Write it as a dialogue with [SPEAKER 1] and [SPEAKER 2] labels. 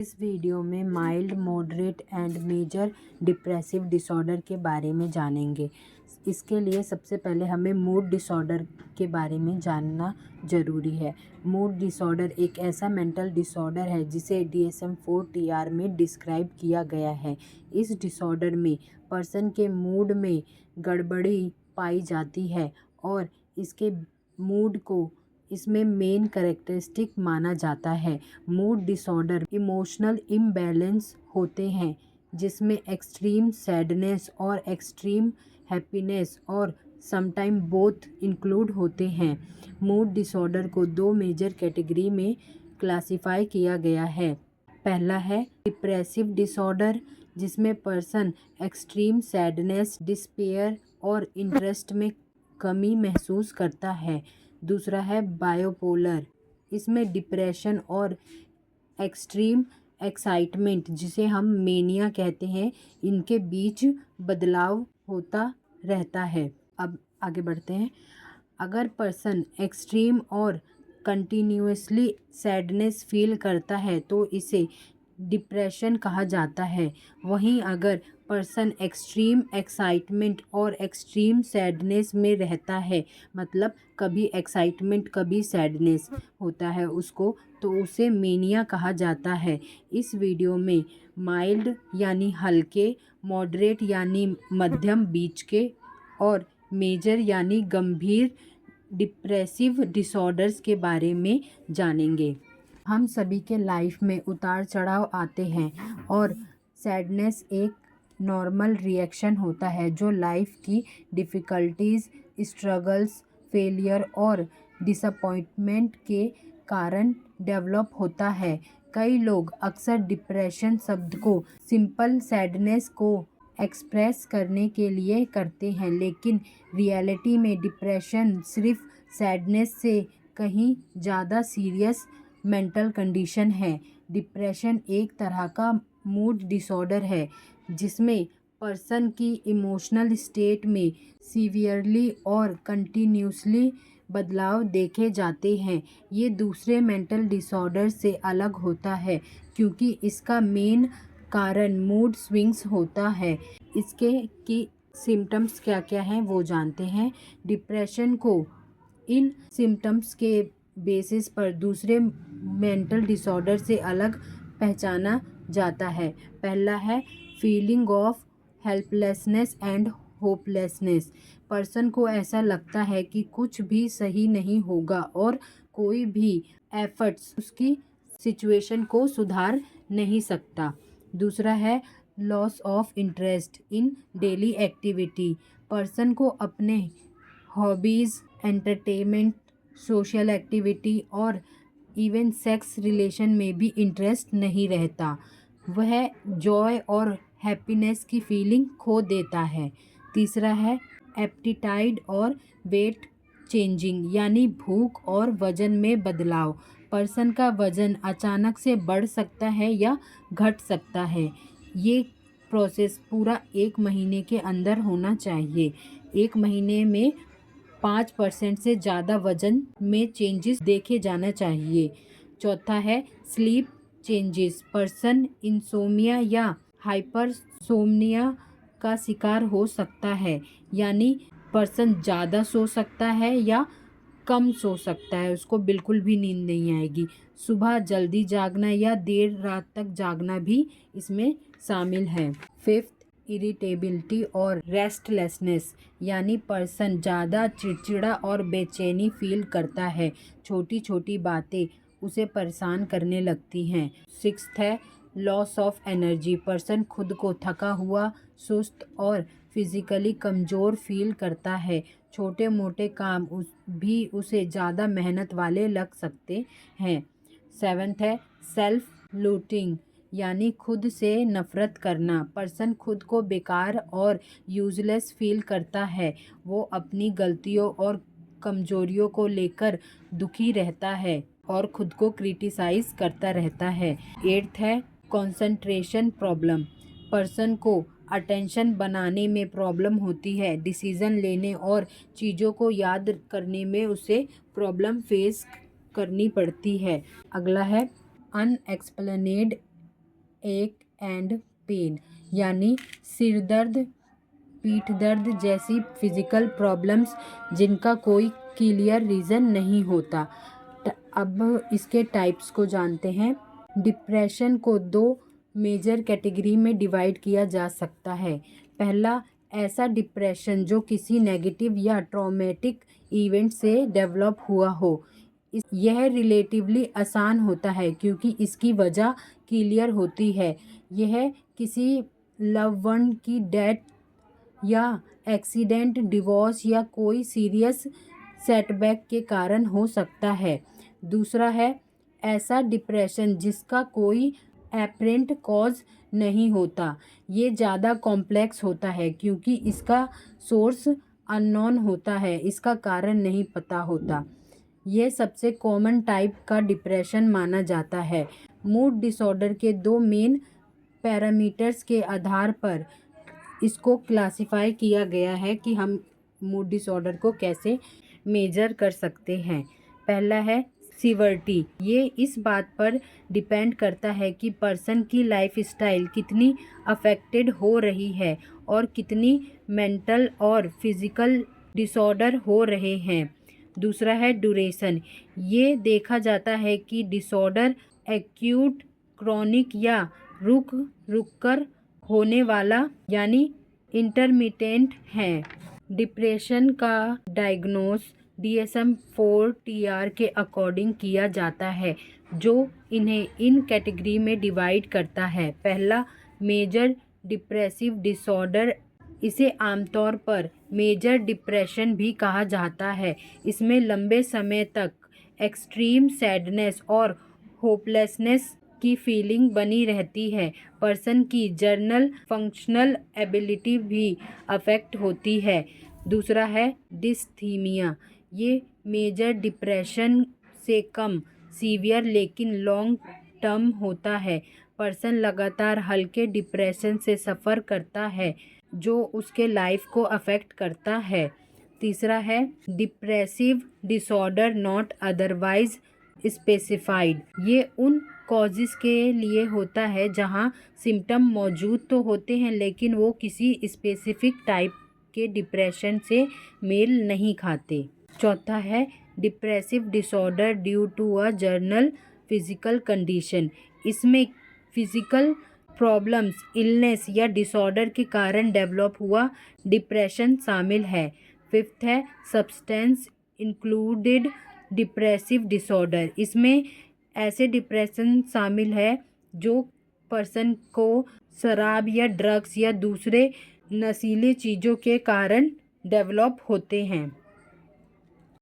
[SPEAKER 1] इस वीडियो में mild, moderate and major depressive disorder के बारे में जानेंगे। इसके लिए सबसे पहले हमें मूड डिसऑर्डर के बारे में जानना ज़रूरी है। मूड डिसऑर्डर एक ऐसा मेंटल डिसऑर्डर है जिसे DSM-4 में डिस्क्राइब किया गया है। इस डिसऑर्डर में पर्सन के मूड में गड़बड़ी पाई जाती है और इसके मूड को इसमें मेन कैरेक्टरिस्टिक माना जाता है। मूड डिसऑर्डर इमोशनल इम्बैलेंस होते हैं जिसमें एक्सट्रीम सैडनेस और एक्सट्रीम हैप्पीनेस और समटाइम बोथ इंक्लूड होते हैं। मूड डिसऑर्डर को दो मेजर कैटेगरी में क्लासिफाई किया गया है। पहला है डिप्रेसिव डिसऑर्डर, जिसमें पर्सन एक्सट्रीम सैडनेस, डिस्पेयर और इंटरेस्ट में कमी महसूस करता है। दूसरा है बायोपोलर, इसमें डिप्रेशन और एक्सट्रीम एक्साइटमेंट, जिसे हम मेनिया कहते हैं, इनके बीच बदलाव होता रहता है। अब आगे बढ़ते हैं। अगर पर्सन एक्सट्रीम और कंटिन्यूसली सैडनेस फील करता है तो इसे डिप्रेशन कहा जाता है। वहीं अगर पर्सन एक्सट्रीम एक्साइटमेंट और एक्सट्रीम सैडनेस में रहता है, मतलब कभी एक्साइटमेंट कभी सैडनेस होता है उसको, तो उसे मेनिया कहा जाता है। इस वीडियो में माइल्ड यानी हल्के, मॉडरेट यानी मध्यम बीच के और मेजर यानी गंभीर डिप्रेसिव डिसऑर्डर्स के बारे में जानेंगे। हम सभी के लाइफ में उतार चढ़ाव आते हैं और सैडनेस एक नॉर्मल रिएक्शन होता है जो लाइफ की डिफ़िकल्टीज़, स्ट्रगल्स, फेलियर और डिसअपॉइंटमेंट के कारण डेवलप होता है। कई लोग अक्सर डिप्रेशन शब्द को सिंपल सैडनेस को एक्सप्रेस करने के लिए करते हैं, लेकिन रियलिटी में डिप्रेशन सिर्फ सैडनेस से कहीं ज़्यादा सीरियस मेंटल कंडीशन है। डिप्रेशन एक तरह का मूड डिसऑर्डर है जिसमें पर्सन की इमोशनल स्टेट में सीवियरली और कंटिन्यूसली बदलाव देखे जाते हैं। ये दूसरे मेंटल डिसऑर्डर से अलग होता है क्योंकि इसका मेन कारण मूड स्विंग्स होता है। इसके की सिम्टम्स क्या क्या हैं वो जानते हैं। डिप्रेशन को इन सिम्टम्स के बेसिस पर दूसरे मेंटल डिसऑर्डर से अलग पहचाना जाता है। पहला है feeling of helplessness and hopelessness. Person को ऐसा लगता है कि कुछ भी सही नहीं होगा और कोई भी एफर्ट्स उसकी सिचुएशन को सुधार नहीं सकता। दूसरा है loss of interest in daily activity. Person को अपने हॉबीज़, एंटरटेनमेंट, सोशल एक्टिविटी और इवन सेक्स रिलेशन में भी इंटरेस्ट नहीं रहता। वह जॉय और हैप्पीनेस की फीलिंग खो देता है। तीसरा है एप्टिटाइट और वेट चेंजिंग, यानी भूख और वज़न में बदलाव। पर्सन का वज़न अचानक से बढ़ सकता है या घट सकता है। ये प्रोसेस पूरा 1 महीने के अंदर होना चाहिए। 1 महीने में 5% से ज़्यादा वज़न में चेंजेस देखे जाना चाहिए। चौथा है स्लीप चेंजेस। पर्सन इंसोमिया या हाइपरसोमनिया का शिकार हो सकता है, यानी पर्सन ज़्यादा सो सकता है या कम सो सकता है, उसको बिल्कुल भी नींद नहीं आएगी। सुबह जल्दी जागना या देर रात तक जागना भी इसमें शामिल है। फिफ्थ, इरिटेबिलिटी और रेस्टलेसनेस, यानी पर्सन ज़्यादा चिड़चिड़ा और बेचैनी फील करता है। छोटी छोटी बातें उसे परेशान करने लगती हैं। सिक्स्थ है लॉस ऑफ एनर्जी। पर्सन खुद को थका हुआ, सुस्त और फिज़िकली कमज़ोर फील करता है। छोटे मोटे काम भी उसे ज़्यादा मेहनत वाले लग सकते हैं। सेवन्थ है सेल्फ लूटिंग, यानी खुद से नफ़रत करना। पर्सन खुद को बेकार और यूज़लेस फील करता है। वो अपनी गलतियों और कमज़ोरियों को लेकर दुखी रहता है और खुद को क्रिटिसाइज़ करता रहता है। एट्थ है कंसंट्रेशन प्रॉब्लम। पर्सन को अटेंशन बनाने में प्रॉब्लम होती है। डिसीज़न लेने और चीज़ों को याद करने में उसे प्रॉब्लम फेस करनी पड़ती है। अगला है अनएक्सप्लेनेड एक एंड पेन, यानी सिर दर्द, पीठ दर्द जैसी फिजिकल प्रॉब्लम्स जिनका कोई क्लियर रीज़न नहीं होता। अब इसके टाइप्स को जानते हैं। डिप्रेशन को 2 मेजर कैटेगरी में डिवाइड किया जा सकता है। पहला, ऐसा डिप्रेशन जो किसी नेगेटिव या ट्रॉमेटिक इवेंट से डेवलप हुआ हो। यह रिलेटिवली आसान होता है क्योंकि इसकी वजह क्लियर होती है। यह किसी लव वन की डेथ या एक्सीडेंट, डिवोर्स या कोई सीरियस सेटबैक के कारण हो सकता है। दूसरा है ऐसा डिप्रेशन जिसका कोई एपरेंट कॉज नहीं होता। ये ज़्यादा कॉम्प्लेक्स होता है क्योंकि इसका सोर्स अननोन होता है, इसका कारण नहीं पता होता। यह सबसे कॉमन टाइप का डिप्रेशन माना जाता है। मूड डिसऑर्डर के 2 मेन पैरामीटर्स के आधार पर इसको क्लासिफाई किया गया है कि हम मूड डिसऑर्डर को कैसे मेजर कर सकते हैं। पहला है सीवरिटी। ये इस बात पर डिपेंड करता है कि पर्सन की लाइफस्टाइल कितनी अफेक्टेड हो रही है और कितनी मेंटल और फिजिकल डिसऑर्डर हो रहे हैं। दूसरा है ड्यूरेशन। ये देखा जाता है कि डिसऑर्डर एक्यूट, क्रॉनिक या रुक कर होने वाला यानी इंटरमिटेंट है। डिप्रेशन का डायग्नोस DSM-4 के अकॉर्डिंग किया जाता है, जो इन्हें इन कैटेगरी में डिवाइड करता है। पहला, मेजर डिप्रेसिव डिसऑर्डर। इसे आमतौर पर मेजर डिप्रेशन भी कहा जाता है। इसमें लंबे समय तक एक्सट्रीम सैडनेस और होपलेसनेस की फीलिंग बनी रहती है। पर्सन की जर्नल फंक्शनल एबिलिटी भी अफेक्ट होती है। दूसरा है डिस्थीमिया। ये मेजर डिप्रेशन से कम सीवियर लेकिन लॉन्ग टर्म होता है। पर्सन लगातार हल्के डिप्रेशन से सफ़र करता है जो उसके लाइफ को अफेक्ट करता है। तीसरा है depressive disorder not otherwise specified. ये उन कॉजेज़ के लिए होता है जहां सिम्टम मौजूद तो होते हैं लेकिन वो किसी स्पेसिफिक टाइप के डिप्रेशन से मेल नहीं खाते। चौथा है depressive disorder due to a general physical condition. इसमें फिजिकल प्रॉब्लम्स, इलनेस या डिसऑर्डर के कारण डेवलप हुआ डिप्रेशन शामिल है। फिफ्थ है सब्सटेंस इंक्लूडेड डिप्रेसिव डिसऑर्डर। इसमें ऐसे डिप्रेशन शामिल है जो पर्सन को शराब या ड्रग्स या दूसरे नशीली चीज़ों के कारण डेवलप होते हैं।